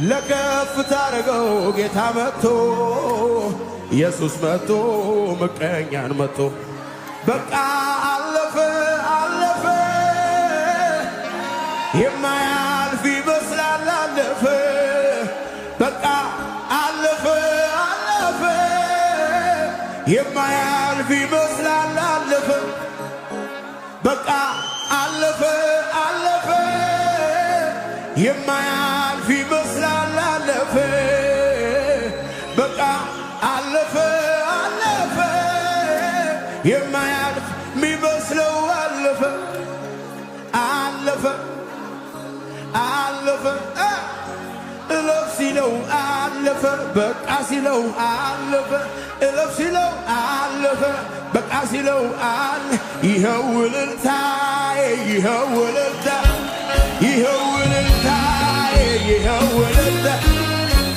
ለከፍታ አረገው ጌታ መጥቶ ኢየሱስ መጥቶ ምቀኛን መጥቶ በቃ አለፈ አለፈ የማያልፍ ይመስላል አለፈ በቃ አለፈ አለፈ የማያልፍ ይመስላል አለፈ በቃ አለፈ አለፈ የማያልፍ ይመስላል አለፈ በቃ አለፈ አለፈ የማያልፍ የሚመስለው አለፈ አለፈ አለፈ እለፍ ሲለው አለፈ በቃ ሲለው አለፈ እለፍ ሲለው አለፈ በቃ ሲለው አለ ይኸው እልልታዬ ይኸው እልልታ ይኸው እልልታዬ ይኸው እልልታ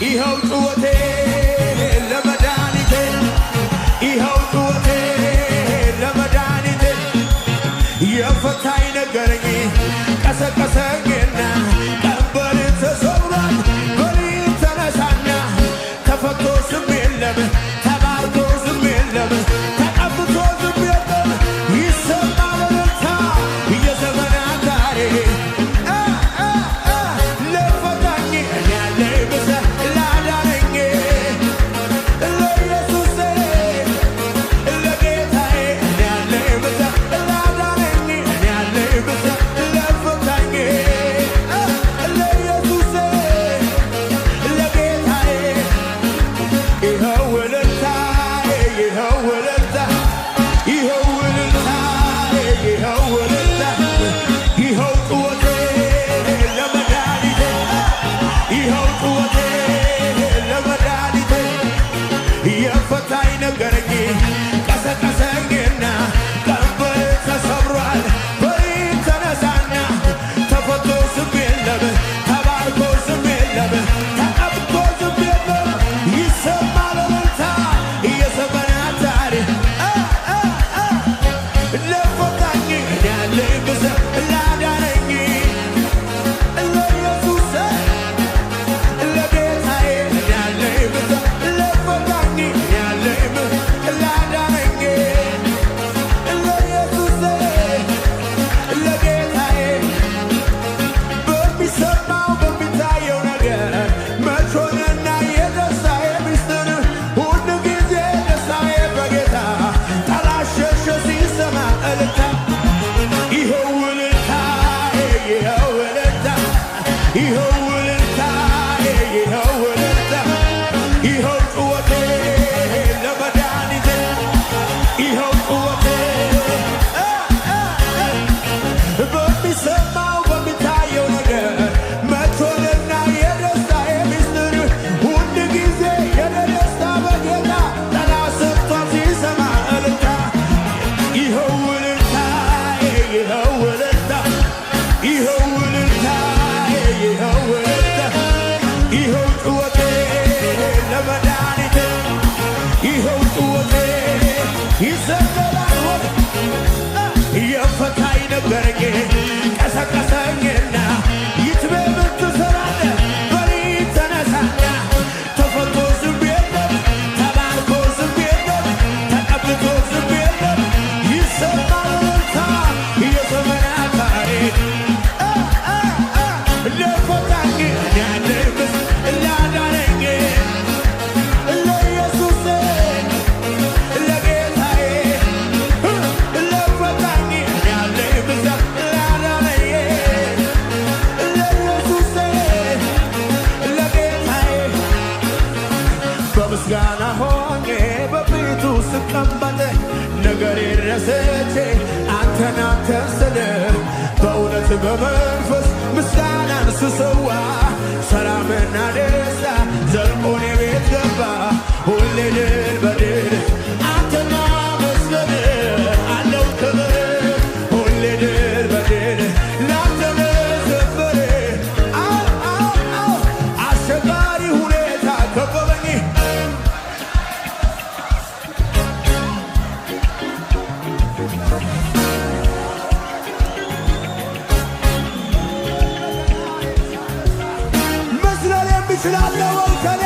ይኸው ጩኸቴ ለመድኃኒቴ ይኸው ጩኸቴ ለመድኃኒቴ የፈታኝ ነገረኝ ቀሰቀሰኝና ቀንበር ተሰብሯል በሊት ተነሳና ተፈቶ ስም የለም ተባርኮ ስም የለም ተቀብቶ ስም የለም ይሰማል እልልታ የዘመናት ታሪክ ለፈታኝ እኔ ያለኝ ብሰ ላዳነኝ ለኢየሱሴ ለጌታዬ እኔ ያለኝ ብሰ ላዳነኝ እኔ ያለኝ ብሰ ለፈታኝ ለኢየሱሴ ለጌታዬ ይኸው እልልታዬ ይኸው እልልታ ይኸው እልልታዬ ይኸው እልልታ ይኸው ጩኸቴ ለመድኃኒቴ ይኸው ጩኸቴ ለመድኃኒቴ የፈታኝ ነገረኝ ቀሰቀሰኝና ቀንበር ተሰብሯል በሊት ተነሳና ተፈቶ ስም የለም ተባርኮ ስም የለም ተቀብቶ ስም የለም ይሰማል እልልታ የዘመናት ታሪክ ለፈታኝ እኔ ያለኝ ብሰ ላዳነኝ ለኢየሱስ ለጌታዬ እኔ ያለኝ ብሰ ለፈታኝ እኔ ያለኝ ብሰ ላዳነኝ ለኢየሱስ ለጌታዬ በሚሰማው በሚታየው ነገር መች ሆነና የደስታዬ ምስጢር ሁል ጊዜ ደስታዬ በጌታ ጠላት ሸሸ ሲሰማ እልልታ ይኸው እልልታዬ ይኸው እልልታ ይኸው እልልታዬ ይኸው እልልታ ይኸው ጩኸቴ ለመድኃኒቴ ይኸው ጩኸቴ በሚሰማው በሚታየው ነገር መች ሆነና የደስታዬ ምስጢር ሁል ጊዜ የኔ ደስታ በጌታ ጠላት ሰጥቷል ሲሰማ እልልታ ይኸው እልልታዬ ይኸው እልልታ ይኸው እልልታዬ ይኸው እልልታ ይኸው ጩኸቴ ለመድኃኒቴ ይኸው ጩኸቴ ይዘመራል ወደ የፈታኝ ነገረኝ ቀሰቀሰኝና ይትቤ ምን ትሰራለህ በሊት ተነሳና ተፈቶ ዝም የለም ተባርኮ ዝም የለም ተቀብቶ ዝም የለም ይሰማል እልልታ የዘመናት ታሪክ ለፈታኝ እኔ ያለኝ ብሰ ላዳነኝ ለኢየሱስ ለጌታዬ ለፈታኝ እኔ ያለኝ ብሰ ላዳነኝ ለኢየሱስ ለጌታዬ በምስጋና ሆኜ በፊቱ ስቀመጥ ነገሬን ረስቼ አንተን አንተን ስል በእውነት በመንፈስ ምስጋናን ስሰዋ ሰላምና ደስታ ዘልቆኔ ቤት ገባ ሁሌ ድል በድል አንተን ማመስገን አለው ክብር ሁሌ ድል በድል ላንተ መዘመር አስቸጋሪ ሁኔታ ከበበኝ ትችላለህ ወይ ከኔ